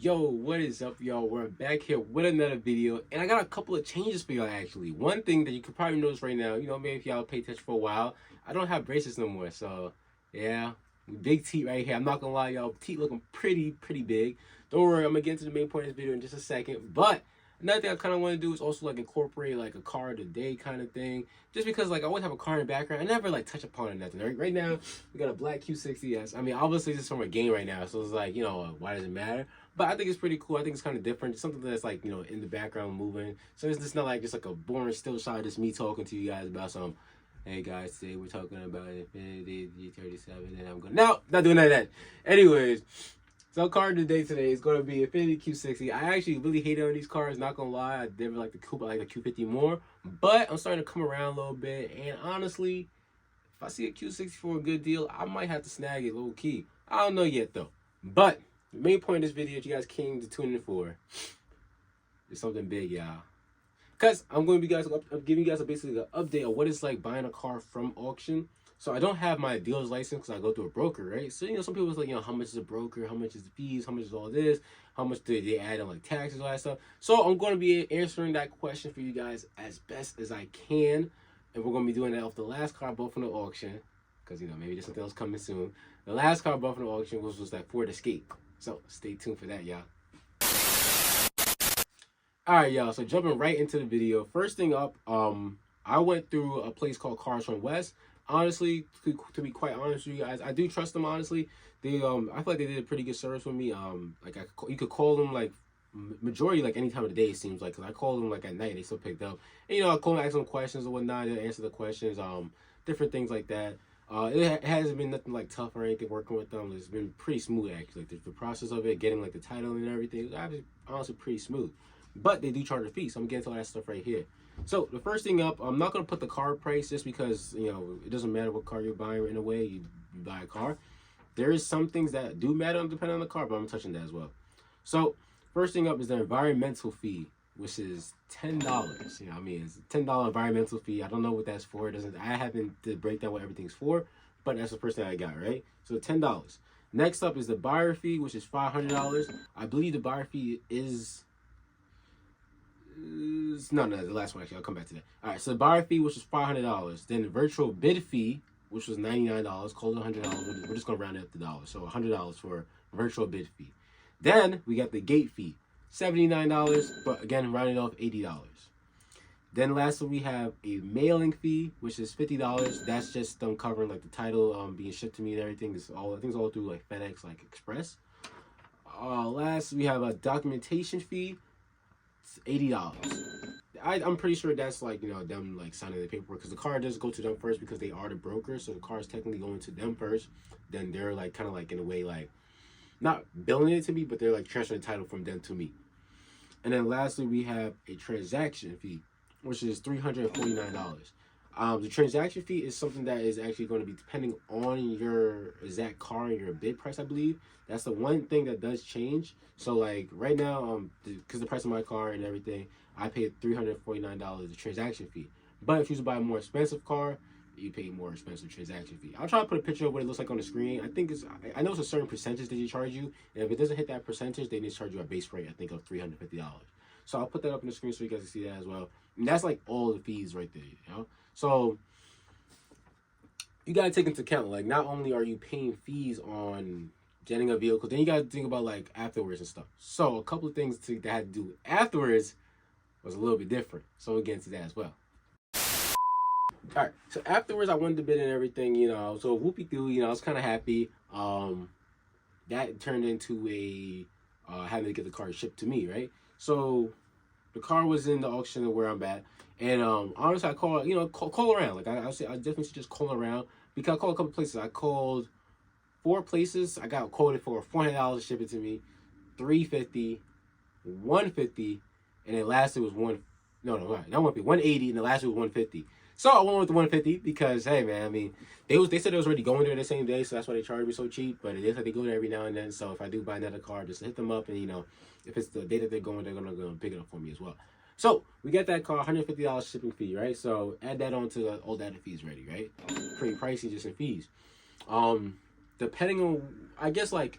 Yo, what is up, y'all? We're back here with another video, and I got a couple of changes for y'all, actually. One thing that you could probably notice right now, maybe if y'all pay attention for a while, I don't have braces no more, so, yeah, big teeth right here. I'm not gonna lie, y'all, teeth looking pretty big. Don't worry, I'm gonna get into the main point of this video in just a second, but another thing I kind of want to do is also, like, incorporate, like, a car of the day kind of thing, just because, like, I always have a car in the background. I never, like, touch upon it, nothing. Right now, we got a black Q60S. I mean, obviously, this is from a game right now, so it's like, why does it matter? But I think it's pretty cool. I think it's kind of different. It's something that's like, in the background moving. So it's just not like just like a boring still shot of just me talking to you guys about some, hey guys, today we're talking about Infinity G37 and I'm going, no, not doing none of that. Anyways, so car of the day today is going to be Infinity Q60. I actually really hate on these cars, not going to lie. I never like the coupe, I like the Q50 more. But I'm starting to come around a little bit. And honestly, if I see a Q60 for a good deal, I might have to snag it low key. I don't know yet though. But the main point of this video that you guys came to tune in for is something big, y'all. Because I'm going to be giving you guys basically an update of what it's like buying a car from auction. So I don't have my dealer's license because I go through a broker, right? So, some people was like, how much is a broker? How much is the fees? How much is all this? How much do they add on like taxes, all that stuff? So I'm going to be answering that question for you guys as best as I can. And we're going to be doing that off the last car I bought from the auction. Because, maybe there's something else coming soon. The last car I bought from the auction was that Ford Escape. So stay tuned for that, y'all. Alright, y'all, so jumping right into the video. First thing up, I went through a place called Cars from West. Honestly, to be quite honest with you guys, I do trust them, honestly. They I feel like they did a pretty good service with me. You could call them like majority like any time of the day, it seems like, because I called them like at night and they still picked up. And I called them, ask them questions or whatnot, they answer the questions, different things like that. It hasn't been nothing like tough or anything working with them. It's been pretty smooth, actually. Like the process of it, getting like the title and everything, is honestly pretty smooth. But they do charge a fee, so I'm getting to all that stuff right here. So the first thing up, I'm not gonna put the car price just because it doesn't matter what car you're buying. In a way, you buy a car. There is some things that do matter depending on the car, but I'm touching that as well. So first thing up is the environmental fee, which is $10. It's a $10 environmental fee. I don't know what that's for. I haven't did break down what everything's for, but that's the first thing I got, right? So $10. Next up is the buyer fee, which is $500. I believe the buyer fee is no, the last one actually. I'll come back to that. All right, so the buyer fee, which is $500. Then the virtual bid fee, which was $99, called $100. We're just gonna round it up to dollars, so $100 for virtual bid fee. Then we got the gate fee, $79, but again, rounding off $80. Then lastly, we have a mailing fee, which is $50. That's just them covering like the title being shipped to me and everything. I think it's all through like FedEx, like Express. Last, we have a documentation fee. It's $80. I'm pretty sure that's like them like signing the paperwork, because the car does go to them first because they are the broker, so the car is technically going to them first. Then they're like kind of like in a way like not billing it to me, but they're like transferring the title from them to me. And then lastly, we have a transaction fee, which is $349. The transaction fee is something that is actually going to be depending on your exact car and your bid price, I believe. That's the one thing that does change. So like right now, because the price of my car and everything, I paid $349 the transaction fee. But if you buy a more expensive car, you pay more expensive transaction fee. I'll try to put a picture of what it looks like on the screen. I know it's a certain percentage that they charge you, and if it doesn't hit that percentage, they just charge you a base rate, I think, of $350. So I'll put that up on the screen so you guys can see that as well. And that's like all the fees right there, So you gotta take into account, like, not only are you paying fees on getting a vehicle, then you gotta think about like afterwards and stuff. So a couple of things that I had to do afterwards was a little bit different. So we'll get into that as well. Alright, so afterwards I went to bid and everything, so whoopie-doo, I was kind of happy. That turned into having to get the car shipped to me, right? So the car was in the auction where I'm at, and honestly, I called, call around. Like I definitely should just call around, because I called a couple places. I called 4 places. I got quoted for $400 to ship it to me, $350, $150, and then lastly was not $150, $180, and the last was $150. So I went with the $150 because, hey man, they said it was already going there the same day, so that's why they charged me so cheap. But it is like they go there every now and then. So if I do buy another car, just hit them up, and if it's the day that they're going to pick it up for me as well. So we get that car, $150 shipping fee, right? So add that on to all data fees ready, right? Pretty pricey just in fees. Depending on, I guess, like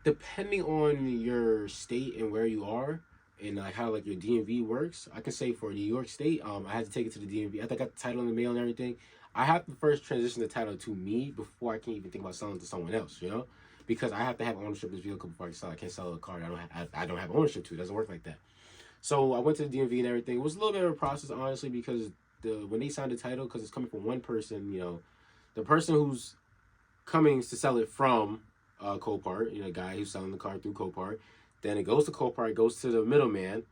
Depending on your state and where you are, and like how like your DMV works, I can say for New York State, I had to take it to the DMV. After I got the title in the mail and everything, I have to first transition the title to me before I can even think about selling it to someone else. Because I have to have ownership of this vehicle before I can sell. I can't sell a car I don't have ownership to. It doesn't work like that. So I went to the DMV and everything. It was a little bit of a process, honestly, because when they signed the title, because it's coming from one person, the person who's coming to sell it from Copart, the guy who's selling the car through Copart. Then it goes to Copart, it goes to the middleman.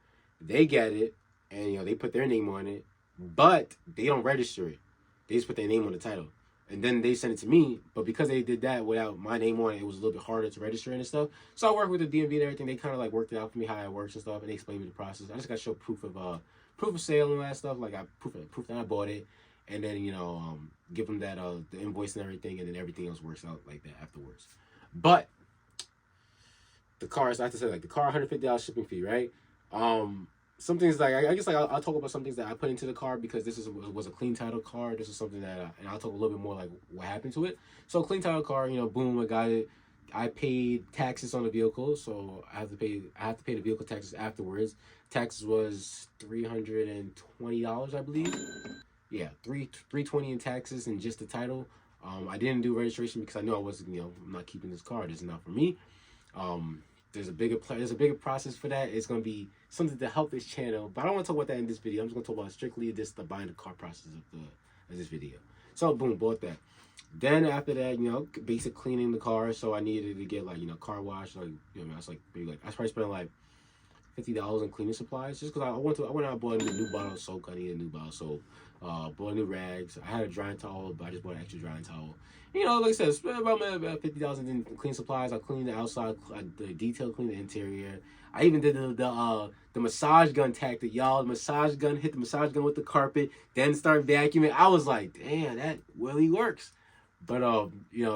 They get it, and they put their name on it, but they don't register it. They just put their name on the title, and then they send it to me. But because they did that without my name on it, it was a little bit harder to register and stuff. So I worked with the DMV and everything. They kind of like worked it out for me how it works and stuff, and they explained me the process. I just got to show proof of sale and all that stuff, like proof that I bought it, and then give them that the invoice and everything, and then everything else works out like that afterwards. But the car, is I have to say, like the car, $150 shipping fee, right? Some things like I guess like I'll talk about some things that I put into the car because this was a clean title car. This is something that and I'll talk a little bit more like what happened to it. So clean title car, boom, I got it. I paid taxes on the vehicle, so I have to pay the vehicle taxes afterwards. Taxes was $320, I believe. Yeah, $320 in taxes and just the title. I didn't do registration because I knew I wasn't, I'm not keeping this car. This is not for me. There's a bigger process for that. It's gonna be something to help this channel, but I don't want to talk about that in this video. I'm just gonna talk about strictly just the buying the car process of this video. So boom, bought that. Then after that, basic cleaning the car. So I needed to get like car wash. Like I was like maybe like I probably spent like $50 on cleaning supplies just because I went out and bought a new bottle of soap. I needed a new bottle of soap. Bought new rags. I had a drying towel, but I just bought an extra drying towel. Like I said, spent about $50 in clean supplies. I cleaned the outside, the detail, cleaned the interior. I even did the massage gun tactic, y'all. The massage gun, hit the massage gun with the carpet, then start vacuuming. I was like, damn, that really works. But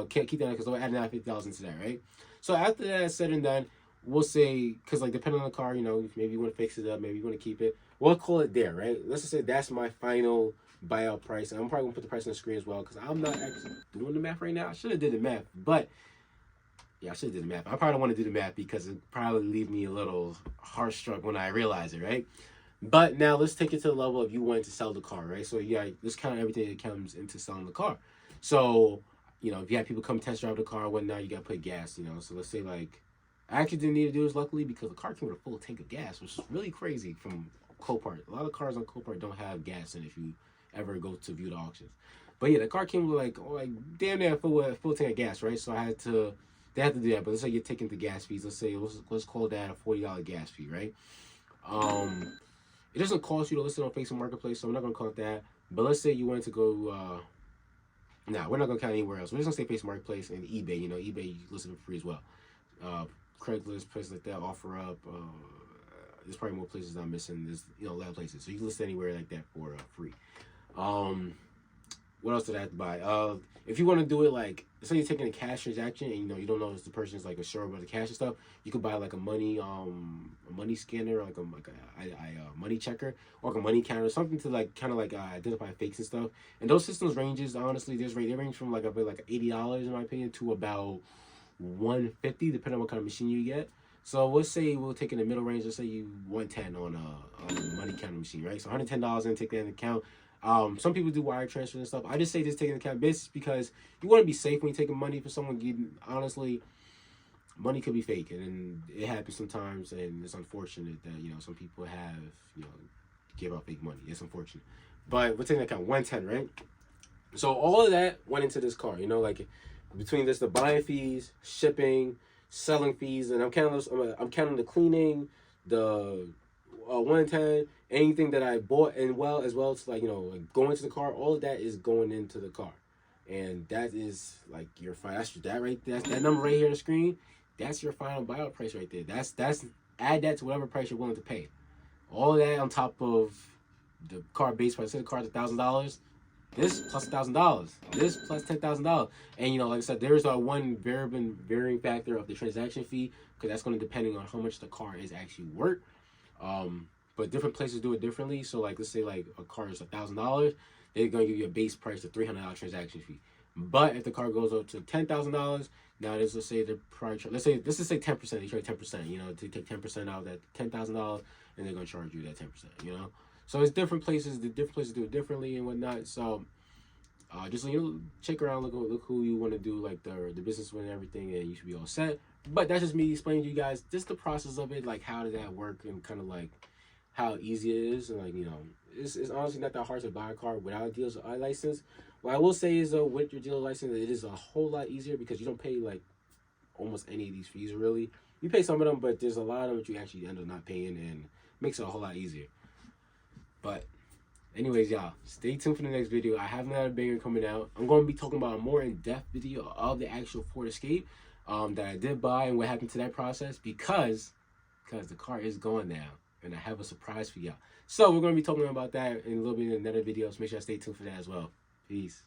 can't keep that because I added $50 into that, right? So after that said and done, we'll say, because like depending on the car, maybe you want to fix it up, maybe you want to keep it. We'll call it there, right? Let's just say that's my final buyout price. And I'm probably gonna put the price on the screen as well because I'm not actually doing the math right now. I should have did the math, but yeah, I should have did the math. I probably don't want to do the math because it probably leave me a little heart-struck when I realize it, right? But now let's take it to the level of you wanting to sell the car, right? So yeah, let's count everything that comes into selling the car. So if you have people come test drive the car, whatnot, you gotta put gas, So let's say like I actually didn't need to do this luckily because the car came with a full tank of gas, which is really crazy from Copart. A lot of cars on Copart don't have gas in if you ever go to view the auctions. But yeah, the car came with like damn near full tank of gas, right? So they had to do that. But let's say you're taking the gas fees. Let's call that a $40 gas fee, right? It doesn't cost you to list it on Facebook Marketplace, so I'm not gonna call it that. But let's say you wanted to go. We're not gonna count anywhere else. We're just gonna say Facebook Marketplace and eBay. eBay you listen for free as well. Craigslist, places like that, OfferUp. There's probably more places I'm missing. There's a lot of places, so you can list anywhere like that for free. What else did I have to buy? If you want to do it like, say you're taking a cash transaction and you don't know if the person's like assured about the cash and stuff, you could buy like a money scanner, like a money checker, or like a money counter, something to like kind of like identify fakes and stuff. And those systems honestly, they range from like $80 in my opinion to about $150 depending on what kind of machine you get. So let's say we'll take in the middle range. Let's say you $110 on a money counter machine, right? So $110 and take that into account. Some people do wire transfers and stuff. I just say just take into account business because you want to be safe when you're taking money from someone. Honestly, money could be fake, and it happens sometimes, and it's unfortunate that some people have give out fake money. It's unfortunate, but we're taking into account 110, right? So all of that went into this car. Like between this, the buying fees, shipping, selling fees, and I'm counting the cleaning, the 110, anything that I bought, and as well as like going into the car. All of that is going into the car, and that is like your final. That number right here on the screen. That's your final buyout price right there. That's add that to whatever price you're willing to pay. All of that on top of the car base price. Say the car's $1,000. This plus $1,000. This plus $10,000. And like I said, there's one varying factor of the transaction fee because that's going to depending on how much the car is actually worth. But different places do it differently. So like let's say like a car is $1,000, they're gonna give you a base price of $300 transaction fee. But if the car goes up to $10,000, Now, let's say they're probably let's just say 10%. They charge 10%. You know, to take 10% out of that $10,000, and they're gonna charge you that 10%. You know, so it's different places. The different places do it differently and whatnot. So, just check around, look who you want to do like the business with and everything, and you should be all set. But that's just me explaining to you guys just the process of it, like how does that work, and kind of like how easy it is, and like it's honestly not that hard to buy a car without a dealer's license. What I will say is though, with your dealer license, it is a whole lot easier because you don't pay like almost any of these fees really. You pay some of them, but there's a lot of them that you actually end up not paying, and makes it a whole lot easier. But anyways, y'all, stay tuned for the next video. I have another banger coming out. I'm going to be talking about a more in-depth video of the actual Ford Escape that I did buy and what happened to that process, because the car is gone now, and I have a surprise for y'all. So we're going to be talking about that in a little bit in another video, so make sure I stay tuned for that as well. Peace.